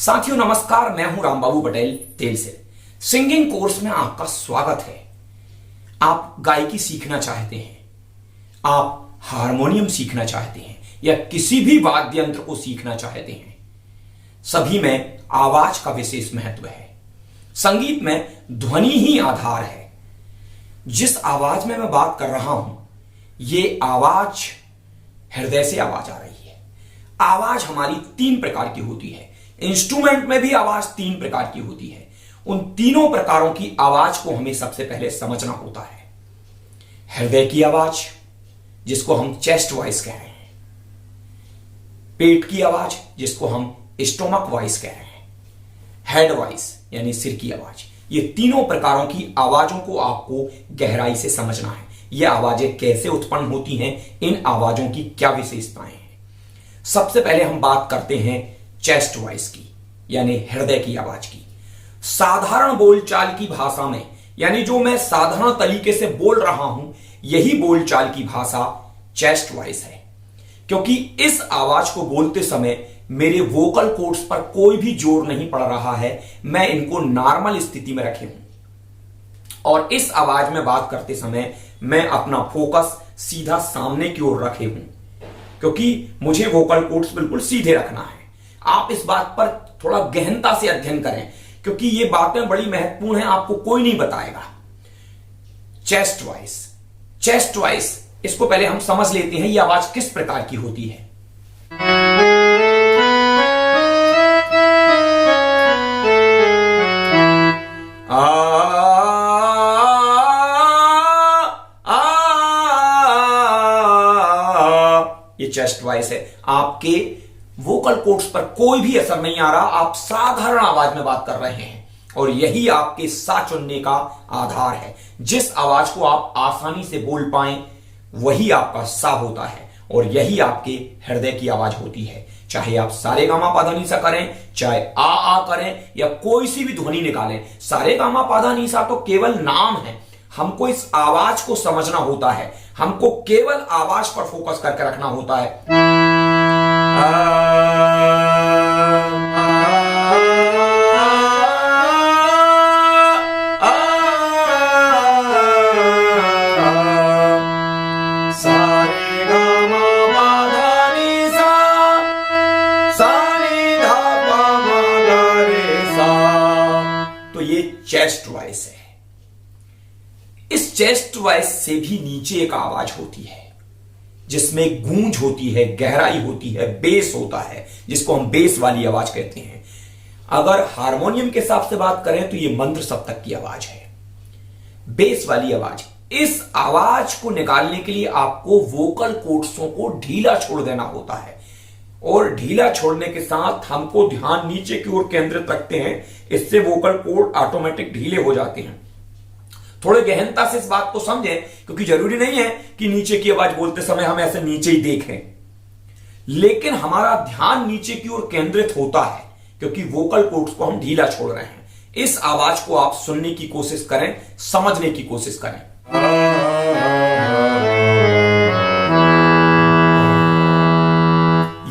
साथियों नमस्कार, मैं हूं रामबाबू पटेल तेल से। सिंगिंग कोर्स में आपका स्वागत है। आप गायकी सीखना चाहते हैं, आप हारमोनियम सीखना चाहते हैं या किसी भी वाद्य यंत्र को सीखना चाहते हैं, सभी में आवाज का विशेष महत्व है। संगीत में ध्वनि ही आधार है। जिस आवाज में मैं बात कर रहा हूं, ये आवाज हृदय से आवाज आ रही है। आवाज हमारी तीन प्रकार की होती है। इंस्ट्रूमेंट में भी आवाज तीन प्रकार की होती है। उन तीनों प्रकारों की आवाज को हमें सबसे पहले समझना होता है। हृदय की आवाज, जिसको हम चेस्ट वॉइस कह रहे हैं, पेट की आवाज, जिसको हम स्टोमक वॉइस कह रहे हैं, हेड वॉइस यानी सिर की आवाज। ये तीनों प्रकारों की आवाजों को आपको गहराई से समझना है। ये आवाजें कैसे उत्पन्न होती हैं, इन आवाजों की क्या विशेषताएं हैं। सबसे पहले हम बात करते हैं चेस्ट वॉइस की, यानी हृदय की आवाज की। साधारण बोलचाल की भाषा में, यानी जो मैं साधारण तरीके से बोल रहा हूं, यही बोलचाल की भाषा चेस्ट वॉइस है। क्योंकि इस आवाज को बोलते समय मेरे वोकल कॉर्ड्स पर कोई भी जोर नहीं पड़ रहा है, मैं इनको नॉर्मल स्थिति में रखे हूं। और इस आवाज में बात करते समय मैं अपना फोकस सीधा सामने की ओर रखे हूं, क्योंकि मुझे वोकल कॉर्ड्स बिल्कुल सीधे रखना है। आप इस बात पर थोड़ा गहनता से अध्ययन करें, क्योंकि ये बातें बड़ी महत्वपूर्ण हैं, आपको कोई नहीं बताएगा। चेस्ट वॉइस, चेस्ट वॉइस, इसको पहले हम समझ लेते हैं ये आवाज किस प्रकार की होती है। ये चेस्ट वॉइस है। आपके वोकल कॉर्ड्स पर कोई भी असर नहीं आ रहा, आप साधारण आवाज में बात कर रहे हैं, और यही आपके सा चुनने का आधार है। जिस आवाज को आप आसानी से बोल पाएं, वही आपका सा होता है, और यही आपके हृदय की आवाज होती है। चाहे आप सारे गामा पाधा नीसा करें, चाहे आ करें, या कोई सी भी ध्वनि निकालें, सारे गामा पाधा नीसा तो केवल नाम है। हमको इस आवाज को समझना होता है, हमको केवल आवाज पर फोकस करके रखना होता है। तो ये चेस्ट वॉइस है। इस चेस्ट वॉइस से भी नीचे एक आवाज होती है, जिसमें गूंज होती है, गहराई होती है, बेस होता है, जिसको हम बेस वाली आवाज कहते हैं। अगर हारमोनियम के हिसाब से बात करें तो यह मंत्र सप्तक की आवाज है, बेस वाली आवाज। इस आवाज को निकालने के लिए आपको वोकल कॉर्ड्सों को ढीला छोड़ देना होता है, और ढीला छोड़ने के साथ हमको ध्यान नीचे की ओर केंद्रित रखते हैं। इससे वोकल कॉर्ड ऑटोमेटिक ढीले हो जाते हैं। थोड़े गहनता से इस बात को समझें, क्योंकि जरूरी नहीं है कि नीचे की आवाज बोलते समय हम ऐसे नीचे ही देखें, लेकिन हमारा ध्यान नीचे की ओर केंद्रित होता है, क्योंकि वोकल कॉर्ड्स को हम ढीला छोड़ रहे हैं। इस आवाज को आप सुनने की कोशिश करें, समझने की कोशिश करें।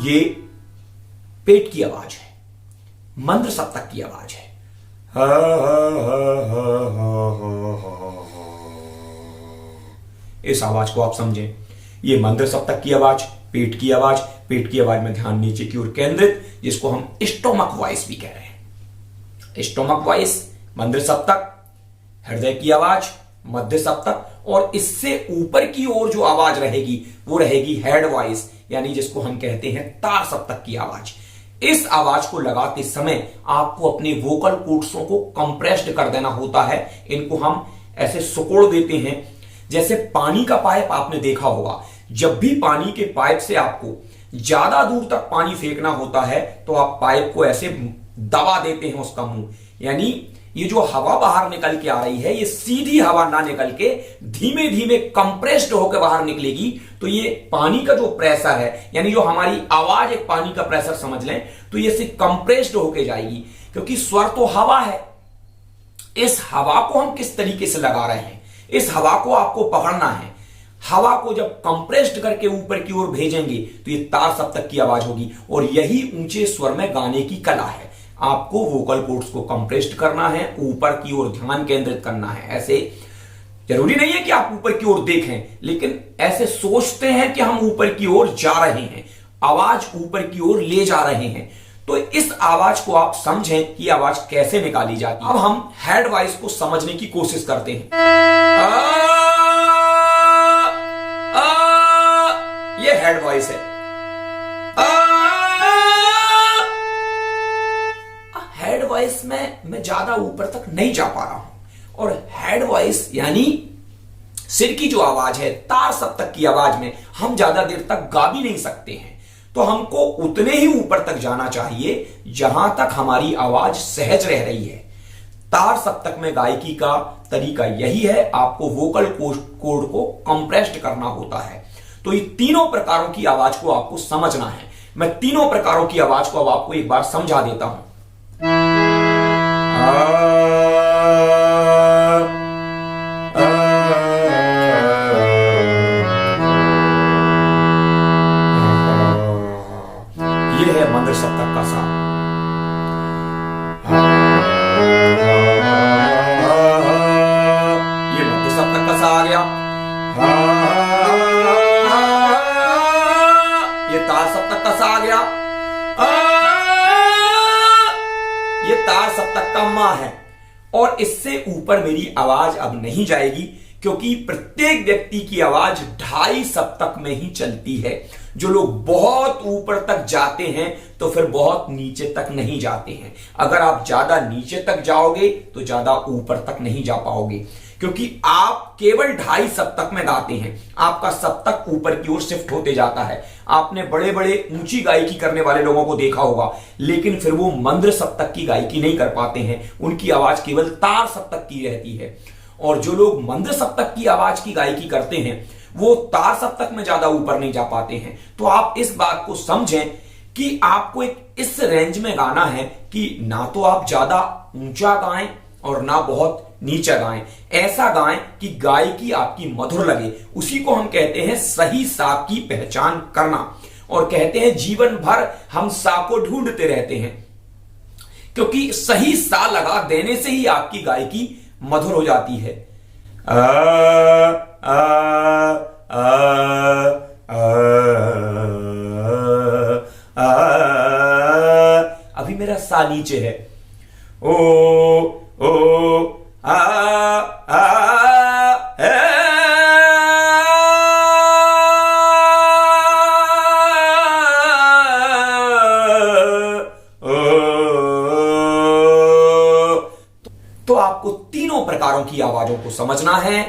ये पेट की आवाज है, मंत्र सप्तक की आवाज है। इस आवाज को आप समझें, ये मंत्र सप्तक की आवाज, पेट की आवाज। पेट की आवाज में ध्यान नीचे की ओर केंद्रित, जिसको हम स्टोमक वॉइस भी कह रहे हैं। स्टोमक वॉइस, मंत्र सप्तक, हृदय की आवाज, मध्य सप्तक, और इससे ऊपर की ओर जो आवाज रहेगी वो रहेगी हेड वॉइस, यानी जिसको हम कहते हैं तार सप्तक की आवाज। इस आवाज को लगाते समय आपको अपने वोकल कॉर्ड्सों को कंप्रेस्ड कर देना होता है। इनको हम ऐसे सुकोड़ देते हैं, जैसे पानी का पाइप आपने देखा होगा। जब भी पानी के पाइप से आपको ज्यादा दूर तक पानी फेंकना होता है, तो आप पाइप को ऐसे दबा देते हैं उसका मुंह, यानी ये जो हवा बाहर निकल के आ रही है, ये सीधी हवा ना निकल के धीमे धीमे कंप्रेस्ड होकर बाहर निकलेगी। तो ये पानी का जो प्रेशर है, यानी जो हमारी आवाज एक पानी का प्रेशर समझ लें, तो ये से कंप्रेस्ड होकर जाएगी, क्योंकि स्वर तो हवा है। इस हवा को हम किस तरीके से लगा रहे हैं, इस हवा को आपको पकड़ना है। हवा को जब कंप्रेस्ड करके ऊपर की ओर भेजेंगे तो ये तार सप्तक की आवाज होगी, और यही ऊंचे स्वर में गाने की कला है। आपको वोकल कोर्ड्स को कंप्रेस्ड करना है, ऊपर की ओर ध्यान केंद्रित करना है। ऐसे जरूरी नहीं है कि आप ऊपर की ओर देखें, लेकिन ऐसे सोचते हैं कि हम ऊपर की ओर जा रहे हैं, आवाज ऊपर की ओर ले जा रहे हैं। तो इस आवाज को आप समझें कि आवाज कैसे निकाली जाती है। अब हम हेड वॉइस को समझने की कोशिश करते हैं। ये हेड वॉइस है। हेड वॉइस में मैं ज्यादा ऊपर तक नहीं जा पा रहा हूं, और हेड वॉइस यानी सिर की जो आवाज है, तार सप्तक की आवाज में हम ज्यादा देर तक गा भी नहीं सकते हैं। तो हमको उतने ही ऊपर तक जाना चाहिए जहां तक हमारी आवाज सहज रह रही है। तार सप्तक में गायकी का तरीका यही है, आपको वोकल कोड को कंप्रेस्ड करना होता है। तो ये तीनों प्रकारों की आवाज को आपको समझना है। मैं तीनों प्रकारों की आवाज को अब आपको एक बार समझा देता हूं। ये है मध्य सप्तक का सा। ये मध्य सप्तक का सा आ गया। ये तार सप्तक का सा आ गया। ये तार सप्तक का मा है, और इससे ऊपर मेरी आवाज अब नहीं जाएगी, क्योंकि प्रत्येक व्यक्ति की आवाज 2.5 सप्तक में ही चलती है। जो लोग बहुत ऊपर तक जाते हैं तो फिर बहुत नीचे तक नहीं जाते हैं। अगर आप ज्यादा नीचे तक जाओगे तो ज्यादा ऊपर तक नहीं जा पाओगे, क्योंकि आप केवल 2.5 सप्तक में गाते हैं। आपका सप्तक ऊपर की ओर शिफ्ट होते जाता है। आपने बड़े बड़े ऊंची गायकी करने वाले लोगों को देखा होगा, लेकिन फिर वो मंद्र सप्तक की गायकी नहीं कर पाते हैं। उनकी आवाज केवल तार सप्तक की रहती है। और जो लोग मंद्र सप्तक की आवाज की गायकी करते हैं वो तार सप्तक में ज्यादा ऊपर नहीं जा पाते हैं। तो आप इस बात को समझें कि आपको एक इस रेंज में गाना है कि ना तो आप ज्यादा ऊंचा गाएं और ना बहुत नीचा गाएं। ऐसा गाएं कि गायकी आपकी मधुर लगे। उसी को हम कहते हैं सही सा की पहचान करना, और कहते हैं जीवन भर हम सा को ढूंढते रहते हैं, क्योंकि सही सा लगा देने से ही आपकी गायकी मधुर हो जाती है। अभी मेरा सा नीचे है। ओ ओ आ आ तो आपको तीनों प्रकारों की आवाजों को समझना है।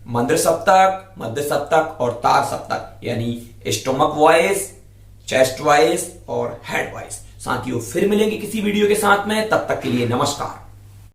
मंद्र सप्तक, मध्य सप्तक और तार सप्तक, यानी स्टोमक वॉइस, चेस्ट वॉइस और हेड वॉइस। साथियों, फिर मिलेंगे किसी वीडियो के साथ में। तब तक के लिए नमस्कार।